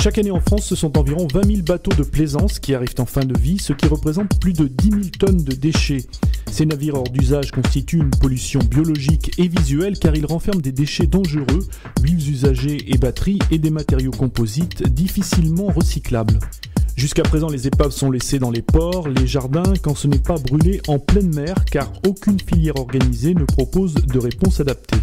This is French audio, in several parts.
Chaque année en France, ce sont environ 20 000 bateaux de plaisance qui arrivent en fin de vie, ce qui représente plus de 10 000 tonnes de déchets. Ces navires hors d'usage constituent une pollution biologique et visuelle car ils renferment des déchets dangereux, huiles usagées et batteries et des matériaux composites difficilement recyclables. Jusqu'à présent, les épaves sont laissées dans les ports, les jardins, quand ce n'est pas brûlé en pleine mer car aucune filière organisée ne propose de réponse adaptée.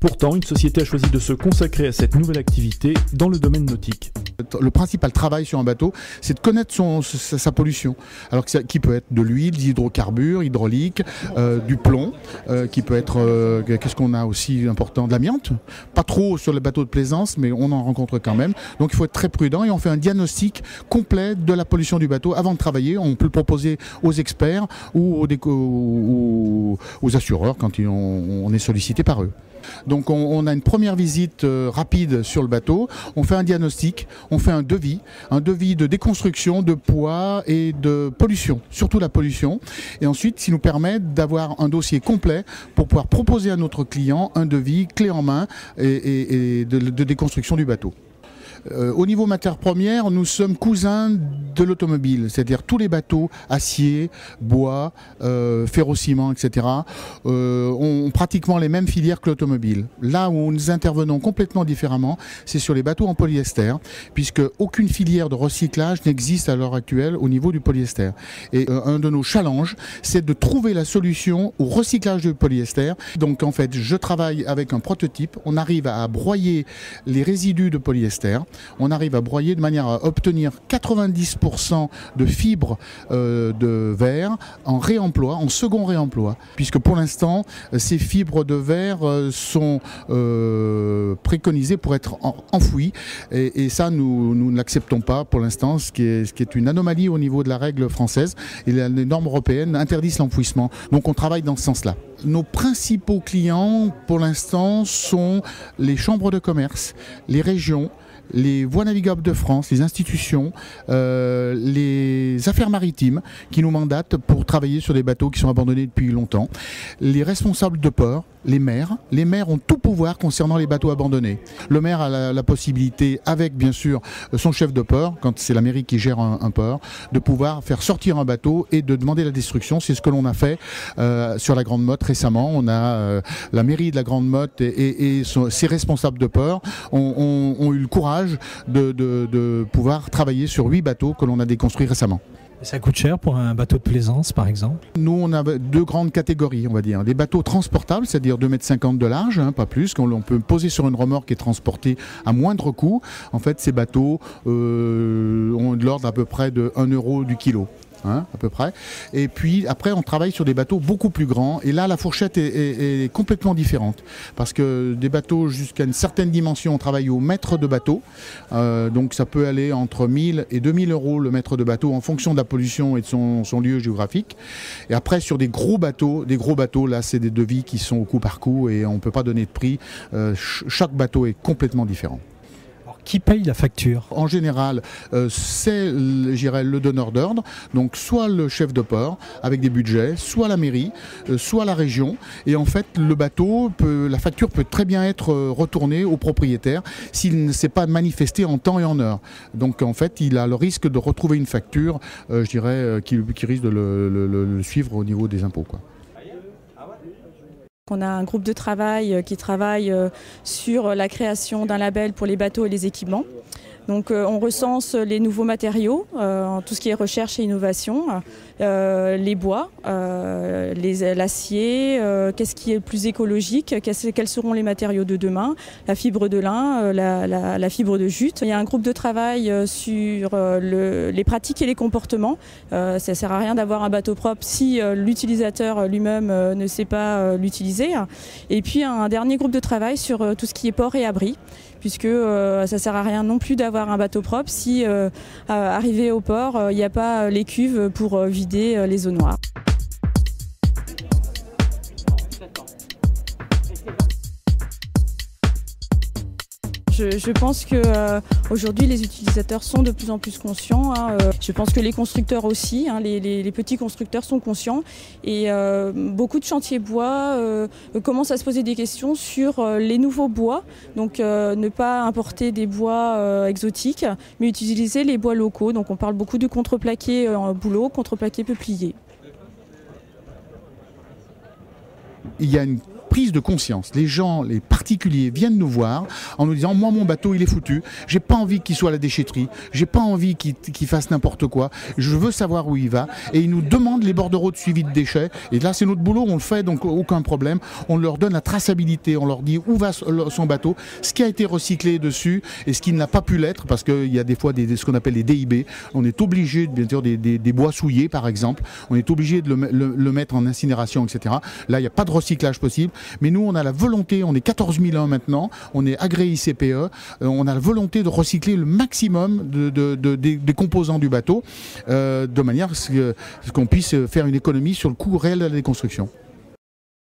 Pourtant, une société a choisi de se consacrer à cette nouvelle activité dans le domaine nautique. Le principal travail sur un bateau, c'est de connaître sa pollution. Alors qui peut être de l'huile, des hydrocarbures, hydraulique, du plomb, qui peut être, qu'est-ce qu'on a aussi important, de l'amiante. Pas trop sur les bateaux de plaisance, mais on en rencontre quand même. Donc il faut être très prudent et on fait un diagnostic complet de la pollution du bateau avant de travailler. On peut le proposer aux experts ou aux assureurs quand on est sollicité par eux. Donc on a une première visite rapide sur le bateau, on fait un diagnostic, on fait un devis de déconstruction, de poids et de pollution, surtout la pollution. Et ensuite, ça nous permet d'avoir un dossier complet pour pouvoir proposer à notre client un devis clé en main et de déconstruction du bateau. Au niveau matières premières, nous sommes cousins de l'automobile, c'est-à-dire tous les bateaux, acier, bois, ferrociment, etc. ont pratiquement les mêmes filières que l'automobile. Là où nous intervenons complètement différemment, c'est sur les bateaux en polyester, puisque aucune filière de recyclage n'existe à l'heure actuelle au niveau du polyester. Et un de nos challenges, c'est de trouver la solution au recyclage du polyester. Donc en fait, je travaille avec un prototype, on arrive à broyer les résidus de polyester. On arrive à broyer de manière à obtenir 90% de fibres de verre en réemploi, en second réemploi. Puisque pour l'instant, ces fibres de verre sont préconisées pour être enfouies. Et ça, nous ne l'acceptons pas pour l'instant, ce qui est une anomalie au niveau de la règle française. Et les normes européennes interdisent l'enfouissement. Donc on travaille dans ce sens-là. Nos principaux clients, pour l'instant, sont les chambres de commerce, les régions, les voies navigables de France, les institutions, les affaires maritimes qui nous mandatent pour travailler sur des bateaux qui sont abandonnés depuis longtemps, les responsables de port, les maires ont tout pouvoir concernant les bateaux abandonnés. Le maire a la possibilité, avec bien sûr son chef de port, quand c'est la mairie qui gère un port, de pouvoir faire sortir un bateau et de demander la destruction. C'est ce que l'on a fait sur la Grande Motte récemment. On a la mairie de la Grande Motte et ses responsables de port ont eu le courage de pouvoir travailler sur 8 bateaux que l'on a déconstruits récemment. Ça coûte cher pour un bateau de plaisance, par exemple? Nous, on a 2 grandes catégories, on va dire. Des bateaux transportables, c'est-à-dire 2,50 m de large, pas plus, qu'on peut poser sur une remorque et transporter à moindre coût. En fait, ces bateaux ont de l'ordre à peu près de 1 € du kilo. À peu près. Et puis après on travaille sur des bateaux beaucoup plus grands et là la fourchette est complètement différente parce que des bateaux jusqu'à une certaine dimension on travaille au mètre de bateau, donc ça peut aller entre 1000 et 2000 € le mètre de bateau en fonction de la pollution et de son lieu géographique. Et après sur des gros bateaux là c'est des devis qui sont au coup par coup et on ne peut pas donner de prix, chaque bateau est complètement différent. Qui paye la facture? En général, c'est le donneur d'ordre, donc soit le chef de port avec des budgets, soit la mairie, soit la région. Et en fait, la facture peut très bien être retournée au propriétaire s'il ne s'est pas manifesté en temps et en heure. Donc en fait, il a le risque de retrouver une facture, qui risque de le suivre au niveau des impôts, quoi. On a un groupe de travail qui travaille sur la création d'un label pour les bateaux et les équipements. Donc on recense les nouveaux matériaux, tout ce qui est recherche et innovation, les bois, l'acier, qu'est-ce qui est le plus écologique, quels seront les matériaux de demain, la fibre de lin, la fibre de jute. Il y a un groupe de travail sur les pratiques et les comportements. Ça ne sert à rien d'avoir un bateau propre si l'utilisateur lui-même ne sait pas l'utiliser. Et puis un dernier groupe de travail sur tout ce qui est port et abri, puisque ça ne sert à rien non plus d'avoir un bateau propre si arrivé au port, il n'y a pas les cuves pour vider les eaux noires. Je pense que aujourd'hui les utilisateurs sont de plus en plus conscients. Je pense que les constructeurs aussi, les petits constructeurs sont conscients. Et beaucoup de chantiers bois commencent à se poser des questions sur les nouveaux bois. Donc ne pas importer des bois exotiques, mais utiliser les bois locaux. Donc on parle beaucoup de contreplaqué en bouleau, contreplaqué peuplier. Il y a une prise de conscience. Les gens, les particuliers viennent nous voir en nous disant moi mon bateau il est foutu, j'ai pas envie qu'il soit à la déchetterie, j'ai pas envie qu'il fasse n'importe quoi, je veux savoir où il va, et ils nous demandent les bordereaux de suivi de déchets, et là c'est notre boulot, on le fait donc aucun problème, on leur donne la traçabilité, on leur dit où va son bateau, ce qui a été recyclé dessus et ce qui n'a pas pu l'être, parce qu'il y a des fois ce qu'on appelle les DIB, on est obligé, bien sûr des bois souillés par exemple, on est obligé de le mettre en incinération, etc. Là il n'y a pas de recyclage possible. Mais nous, on a la volonté, on est 14 001 maintenant, on est agréé ICPE, on a la volonté de recycler le maximum des composants du bateau, de manière à ce qu'on puisse faire une économie sur le coût réel de la déconstruction.